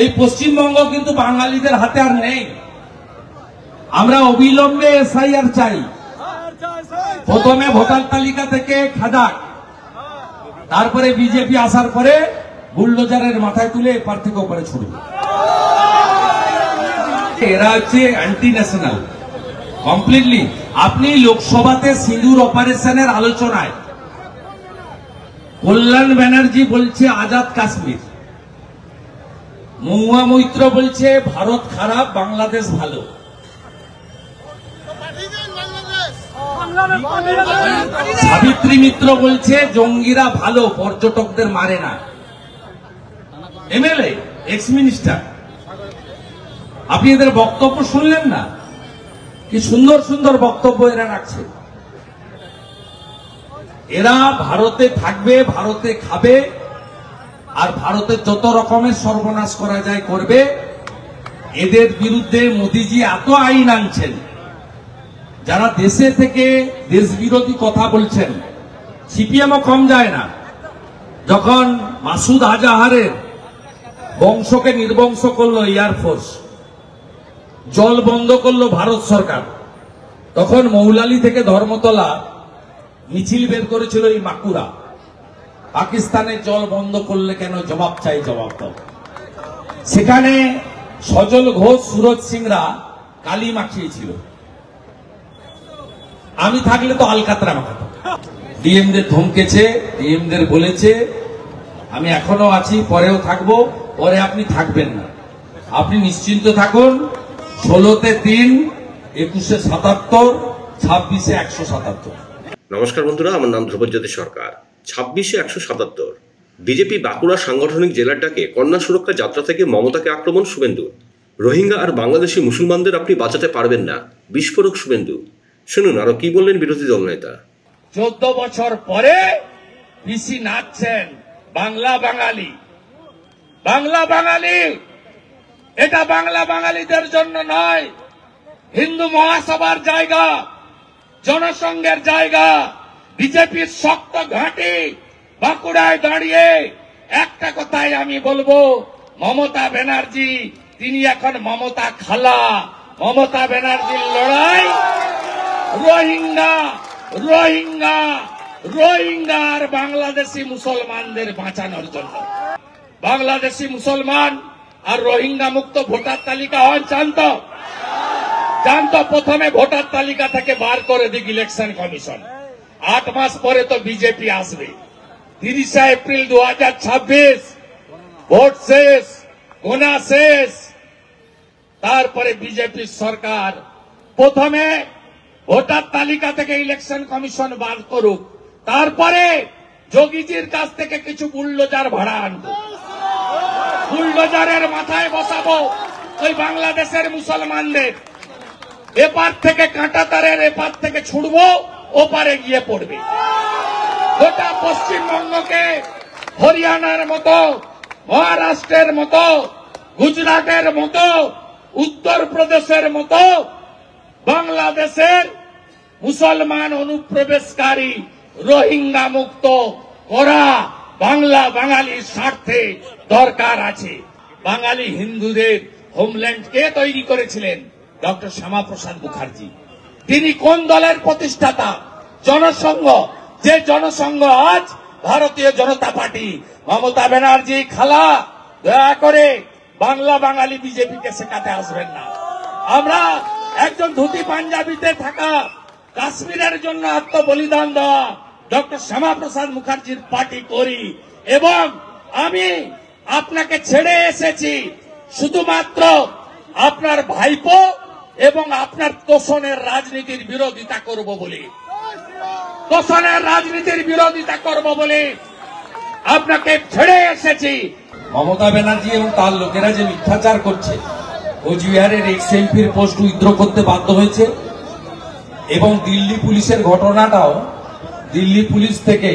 এই পশ্চিমবঙ্গ কিন্তু বাঙালিদের হাতে আর নেই। আমরা অবিলম্বে এসআইআর চাই। প্রথমে ভোটার তালিকা থেকে খাদাক, তারপরে বিজেপি আসার পরে বুলডোজারের মাথায় তুলে এপার থেকে ওপারে ছুটবে। এরা হচ্ছে অ্যান্টি ন্যাশনাল কমপ্লিটলি। আপনি লোকসভাতে সিঁদুর অপারেশনের আলোচনায় কল্যাণ ব্যানার্জি বলছে আজাদ কাশ্মীর, মহুয়া মৈত্র বলছে ভারত খারাপ বাংলাদেশ ভালো, সাবিত্রী মিত্র বলছে জঙ্গিরা ভালো পর্যটকদের মারে না। এমএলএ এক্স মিনিস্টার, আপনি এদের বক্তব্য শুনলেন না? কি সুন্দর সুন্দর বক্তব্য এরা রাখছে। এরা ভারতে থাকবে, ভারতে খাবে, আর ভারতের যত রকমের সর্বনাশ করা যায় করবে। এদের বিরুদ্ধে মোদিজি এত আইন আনছেন, যারা দেশে থেকে দেশ বিরোধী কথা বলছেন, সিপিএমও কম যায় না। যখন মাসুদ আজাহারের বংশকে নির্বংশ করলো এয়ারফোর্স, জল বন্ধ করলো ভারত সরকার, তখন মৌলালি থেকে ধর্মতলা মিছিল বের করেছিল এই মাকুরা, পাকিস্তানের জল বন্ধ করলে কেন জবাব চাই, জবাব দাও। সেখানে সজল ঘোষ, সুরজ সিংরা কালি মাখিয়েছিল। আমি থাকলে তো আলকাতরা মাখাতাম। ডিএমদের ধমকেছে, ডিএমদের বলেছে আমি এখনো আছি, পরেও থাকবো, পরে আপনি থাকবেন না, আপনি নিশ্চিন্ত থাকুন। 16-তে 3, 21-এ 77, 26-এ 177। নমস্কার বন্ধুরা, আমার নাম ধ্রুবজ্যোতি সরকার। 26-এ 177 বিজেপি বাঁকুড়া সাংগঠনিক জেলার ডাকে কন্যা সুরক্ষা যাত্রা থেকে মমতাকে আক্রমণ শুভেন্দুর। রোহিঙ্গা আর বাংলাদেশি মুসলমানদের আপনি বাঁচাতে পারবেন না, বিস্ফোরক শুভেন্দু। শুনুন আরো কি বললেন বিরোধী দলনেতা। 14 বছর পরে পিসি নাচছেন বাংলা বাঙালি, বাংলা বাঙালি। এটা বাংলা বাঙালিদের জন্য নয়, হিন্দু মহাসভার জায়গা, জনসংঘের জায়গা, বিজেপির শক্ত ঘাঁটি বাঁকুড়ায় দাঁড়িয়ে একটা কথাই আমি বলবো, মমতা ব্যানার্জি তিনি এখন মমতা খালা। মমতা ব্যানার্জির লড়াই রোহিঙ্গা, রোহিঙ্গা, রোহিঙ্গা আর বাংলাদেশি মুসলমানদের বাঁচানোর জন্য। বাংলাদেশি মুসলমান আর রোহিঙ্গা মুক্ত ভোটার তালিকা হয় জানতো? প্রথমে ভোটার তালিকা থেকে বার করে দিক ইলেকশন কমিশন। 8 মাস পরে তো বিজেপি আসবে। 30 এপ্রিল 2026 ভোট শেষ, গোনা শেষ। তারপরে বিজেপির সরকার প্রথমে ভোটার তালিকা থেকে ইলেকশন কমিশন বার করুক, তারপরে যোগীজির কাছ থেকে কিছু বুলডোজার ভাড়া আনবো, বুলডোজারের মাথায় বসাবো ওই বাংলাদেশের মুসলমানদের। এপার থেকে কাঁটা তারের এপার থেকে ছুড়বো, ওপারে গিয়ে পড়বে। গোটা পশ্চিমবঙ্গকে হরিয়ানার মতো, মহারাষ্ট্রের মতো, গুজরাটের মতো, উত্তরপ্রদেশের মতো বাংলাদেশের মুসলমান অনুপ্রবেশকারী রোহিঙ্গা মুক্ত করা বাংলা বাঙালির স্বার্থে দরকার আছে। বাঙালি হিন্দুদের হোমল্যান্ড কে তৈরি করেছিলেন? ডক্টর শ্যামাপ্রসাদ মুখার্জি। তিনি কোন দলের প্রতিষ্ঠাতা? জনসংঘ। যে জনসংঘ আজ ভারতীয় জনতা পার্টি। মমতা ব্যানার্জি খালা, দয়া করে বাংলা বাঙালি বিজেপিকে শেখাতে আসবেন না। আমরা একজন ধুতি পাঞ্জাবিতে থাকা, কাশ্মীরের জন্য আত্মবলিদান দেওয়া ডক্টর শ্যামাপ্রসাদ মুখার্জির পার্টি করি, এবং আমি আপনাকে ছেড়ে এসেছি শুধুমাত্র আপনার ভাইপো এবং আপনার তোষণের রাজনীতির বিরোধিতা করব বলে, তোষণের রাজনীতির বিরোধিতা করব বলে আপনাকে ছেড়ে এসেছি। মমতা ব্যানার্জি এবং তার লোকেরা যে মিথ্যাচার করছে, কোচবিহারের এক্স এমপির পোস্ট উইথড্র করতে বাধ্য হয়েছে, এবং দিল্লি পুলিশের ঘটনাটাও দিল্লি পুলিশ থেকে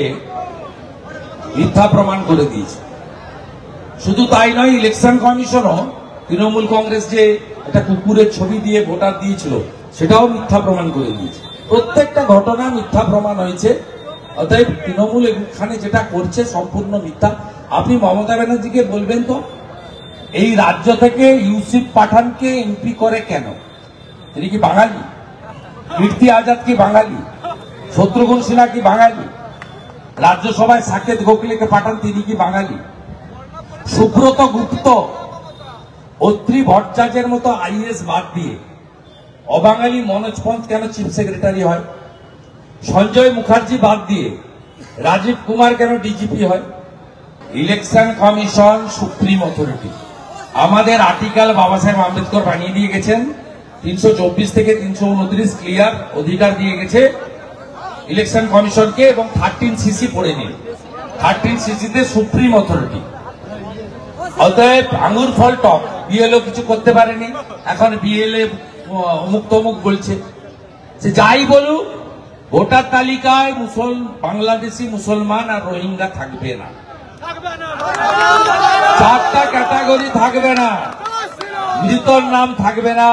মিথ্যা প্রমাণ করে দিয়েছে। শুধু তাই নয়, ইলেকশন কমিশনও তৃণমূল কংগ্রেস যে একটা কুকুরের ছবি দিয়ে ভোটার দিয়েছিল সেটাও মিথ্যা প্রমাণ করে দিয়েছে। প্রত্যেকটা ঘটনা মিথ্যা প্রমাণ হয়েছে। অতএব তৃণমূল এখানে যেটা করছে সম্পূর্ণ মিথ্যা। আপনি মমতা ব্যানার্জিকে বলবেন তো এই রাজ্য থেকে ইউসুফ পাঠানকে এমপি করে কেন? তিনি কি বাঙালি? কীর্তি আজাদ কি বাঙালি? শত্রুঘ্ন সিনহা কি বাঙালি? রাজ্যসভায় সাকেত গোখলেকে পাঠান, তিনি কি বাঙালি? সুব্রত গুপ্ত, অত্রি ভট্টাচার্যের মতো আইএস বাদ দিয়ে অবাঙালি মনোজ পন্থ কেন চিফ সেক্রেটারি হয়? সঞ্জয় মুখার্জি বাদ দিয়ে রাজীব কুমার কেন ডিজিপি হয়? Election commission supreme authority. আমাদের আর্টিকেল বাবা সাহেব আম্বেদকর বানিয়ে দিয়ে গেছেন, 324 থেকে 329 ক্লিয়ার অধিকার দিয়ে গেছে ইলেকশন কমিশনকে, এবং 13cc পড়ে নিন। 13cc-তে সুপ্রিম অথরিটি। অতএব আঙুর ফল টক, বিএলও কিছু করতে পারেনি, এখন বিএলএ অমুক তমুক বলছে। সে যাই বলুক, ভোটার তালিকায় বাংলাদেশি মুসলমান আর রোহিঙ্গা থাকবে না। 4টা ক্যাটাগরি থাকবে না। মৃতর নাম থাকবে না,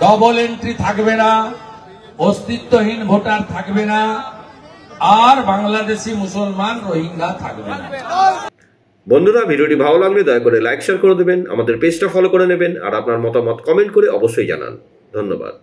ডবল এন্ট্রি থাকবে না, অস্তিত্বহীন ভোটার থাকবে না, আর বাংলাদেশি মুসলমান রোহিঙ্গা থাকবে না। বন্ধুরা, ভিডিওটি ভালো লাগলে দয়া করে লাইক শেয়ার করে দেবেন, আমাদের পেজটা ফলো করে নেবেন, আর আপনার মতামত কমেন্ট করে অবশ্যই জানান। ধন্যবাদ।